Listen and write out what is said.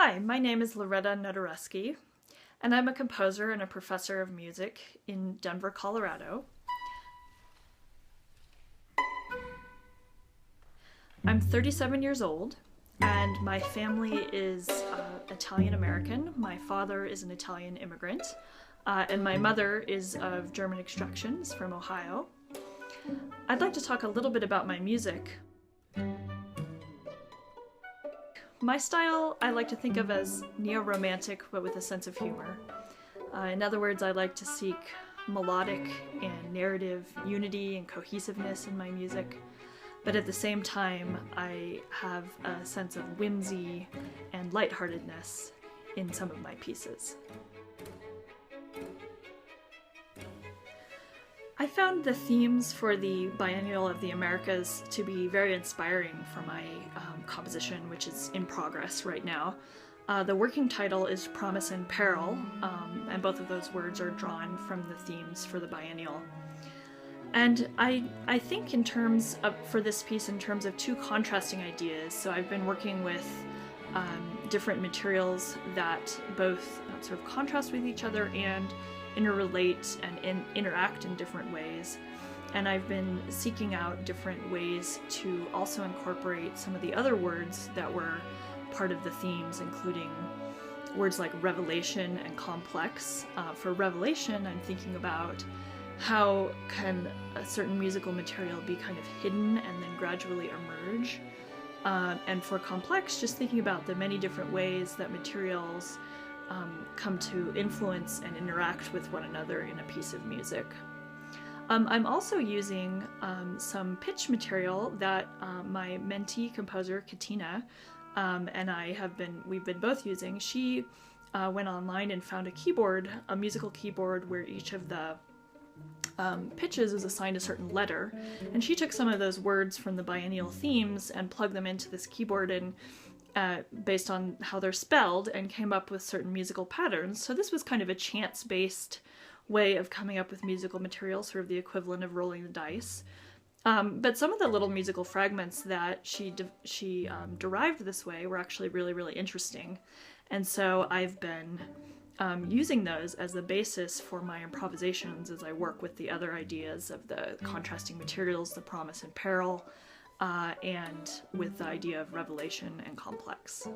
Hi, my name is Loretta Notareschi, and I'm a composer and a professor of music in Denver, Colorado. I'm 37 years old, and my family is Italian-American. My father is an Italian immigrant, and my mother is of German extraction, from Ohio. I'd like to talk a little bit about my music. My style I like to think of as neo-romantic, but with a sense of humor. In other words, I like to seek melodic and narrative unity and cohesiveness in my music, but at the same time I have a sense of whimsy and lightheartedness in some of my pieces. I found the themes for the Biennial of the Americas to be very inspiring for my composition, which is in progress right now. The working title is Promise and Peril, and both of those words are drawn from the themes for the Biennial. And I think in terms of, for this piece, in terms of two contrasting ideas. So I've been working with different materials that both sort of contrast with each other and interrelate and interact in different ways. And I've been seeking out different ways to also incorporate some of the other words that were part of the themes, including words like revelation and complex. For revelation, I'm thinking about how can a certain musical material be kind of hidden and then gradually emerge. And for complex, just thinking about the many different ways that materials come to influence and interact with one another in a piece of music. I'm also using some pitch material that my mentee composer, Katina, and we've been both using. She went online and found a keyboard, a musical keyboard, where each of the pitches is assigned a certain letter, and she took some of those words from the biennial themes and plugged them into this keyboard and based on how they're spelled, and came up with certain musical patterns. So this was kind of a chance-based way of coming up with musical material, sort of the equivalent of rolling the dice. But some of the little musical fragments that she derived this way were actually really, really interesting. And so I've been using those as the basis for my improvisations as I work with the other ideas of the contrasting materials, the promise and peril, and with the idea of revelation and complex.